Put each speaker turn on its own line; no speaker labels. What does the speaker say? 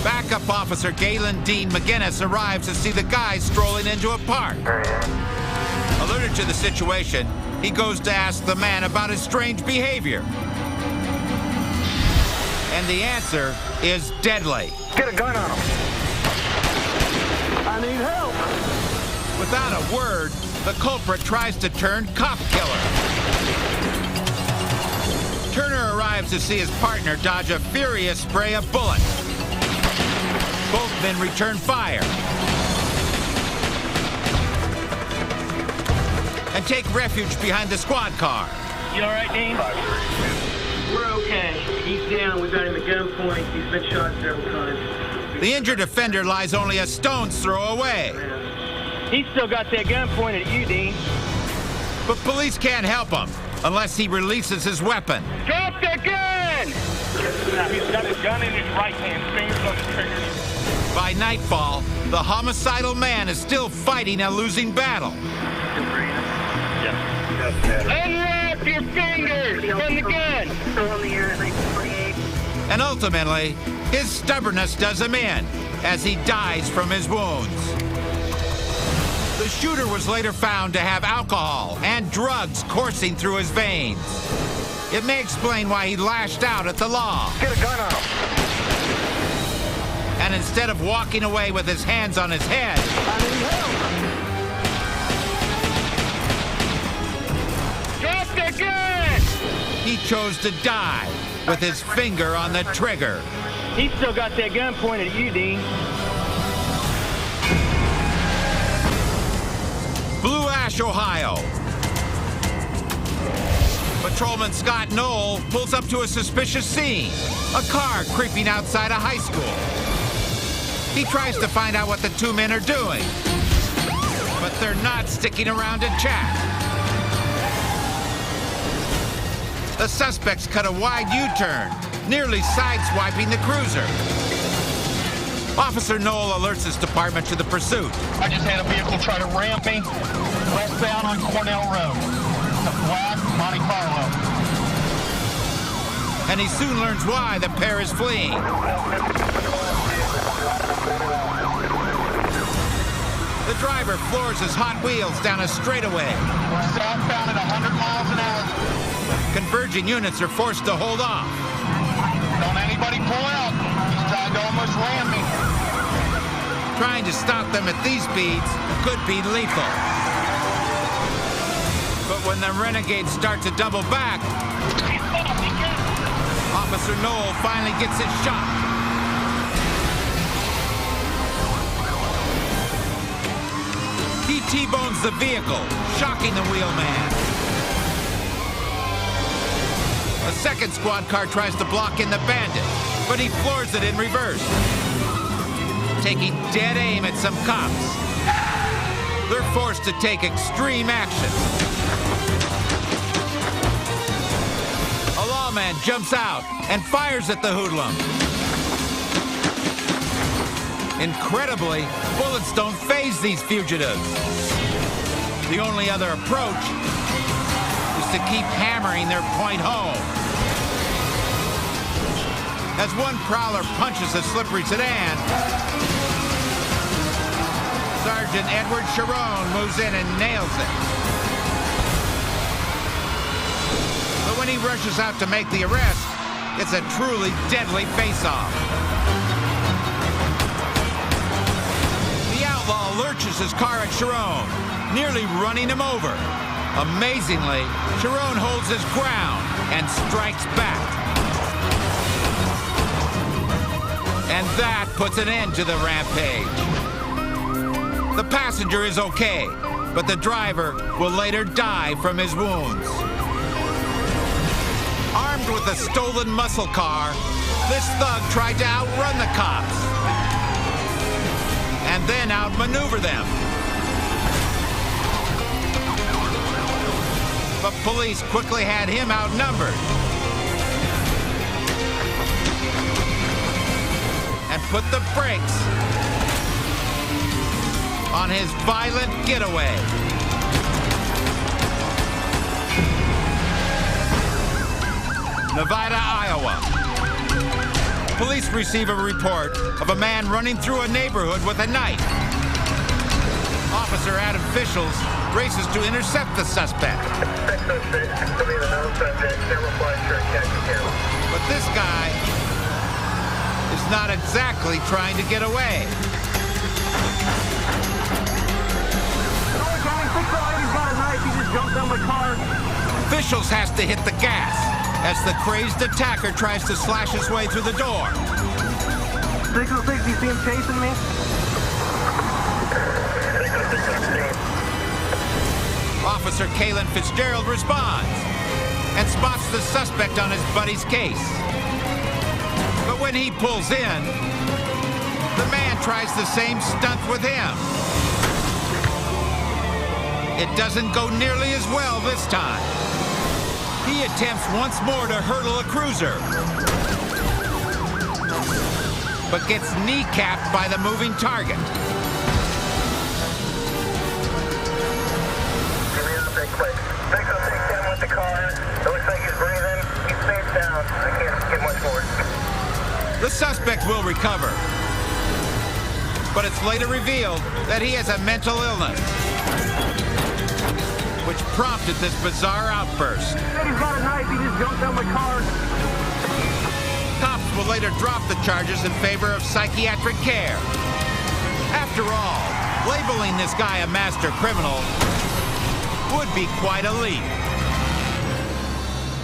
Backup officer Galen Dean McGinnis arrives to see the guy strolling into a park. Alerted to the situation, he goes to ask the man about his strange behavior. And the answer is deadly.
Get a gun on him. I need help.
Without a word, the culprit tries to turn cop killer. Turner arrives to see his partner dodge a furious spray of bullets. Both men return fire and take refuge behind the squad car.
You all right, Dean? We're okay. He's down. We got him at gunpoint. He's been shot several times.
The injured offender lies only a stone's throw away.
He's still got that gun pointed at you, Dean.
But police can't help him unless he releases his weapon.
Drop the gun! He's got his gun in his right hand, fingers on the trigger.
By nightfall, the homicidal man is still fighting a losing battle.
Unwrap your fingers from the gun!
Still on the air at 1948.
And ultimately, his stubbornness does him in as he dies from his wounds. The shooter was later found to have alcohol and drugs coursing through his veins. It may explain why he lashed out at the law.
Get a gun on him.
And instead of walking away with his hands on his head,
I need help.
Drop the gun!
he chose to die with his finger on the trigger.
He's still got that gun pointed at you, Dean.
Blue Ash, Ohio. Patrolman Scott Knoll pulls up to a suspicious scene. A car creeping outside a high school. He tries to find out what the two men are doing, but they're not sticking around to chat. The suspects cut a wide U-turn, nearly sideswiping the cruiser. Officer Knoll alerts his department to the pursuit.
I just had a vehicle try to ram me westbound on Cornell Road. It's a black Monte Carlo.
And he soon learns why the pair is fleeing. The driver floors his Hot Wheels down a straightaway.
Southbound at 100 miles an hour.
Converging units are forced to hold off.
Don't anybody pull out. He's trying to almost ram me.
Trying to stop them at these speeds could be lethal. But when the renegades start to double back, Officer Knoll finally gets his shot. He T-bones the vehicle, shocking the wheelman. A second squad car tries to block in the bandit, but he floors it in reverse, taking dead aim at some cops. They're forced to take extreme action. A lawman jumps out and fires at the hoodlum. Incredibly, bullets don't faze these fugitives. The only other approach is to keep hammering their point home. As one prowler punches a slippery sedan, Sergeant Edward Sharon moves in and nails it. But when he rushes out to make the arrest, it's a truly deadly face-off. The outlaw lurches his car at Sharon, nearly running him over. Amazingly, Sharon holds his ground and strikes back. And that puts an end to the rampage. The passenger is okay, but the driver will later die from his wounds. Armed with a stolen muscle car, this thug tried to outrun the cops and then outmaneuver them. But police quickly had him outnumbered and put the brakes on his violent getaway. Nevada, Iowa. Police receive a report of a man running through a neighborhood with a knife. Officer Adam Fischels races to intercept the suspect.
606, to be the known subject, camouflage shirt, khaki camo.
But this guy is not exactly trying to get away.
He's got a knife, he just jumped on my car.
Fischels has to hit the gas as the crazed attacker tries to slash his way through the door.
606, you see him chasing me?
Officer Kalen Fitzgerald responds and spots the suspect on his buddy's case. But when he pulls in, the man tries the same stunt with him. It doesn't go nearly as well this time. He attempts once more to hurdle a cruiser, but gets kneecapped by the moving target.
Quick. 606 down with the car. It looks like he's breathing. He's face down. I can't get much more.
The suspect will recover, but it's later revealed that he has a mental illness, which prompted this bizarre outburst.
He's got a knife. He just jumped on my car.
Cops will later drop the charges in favor of psychiatric care. After all, labeling this guy a master criminal would be quite a leap.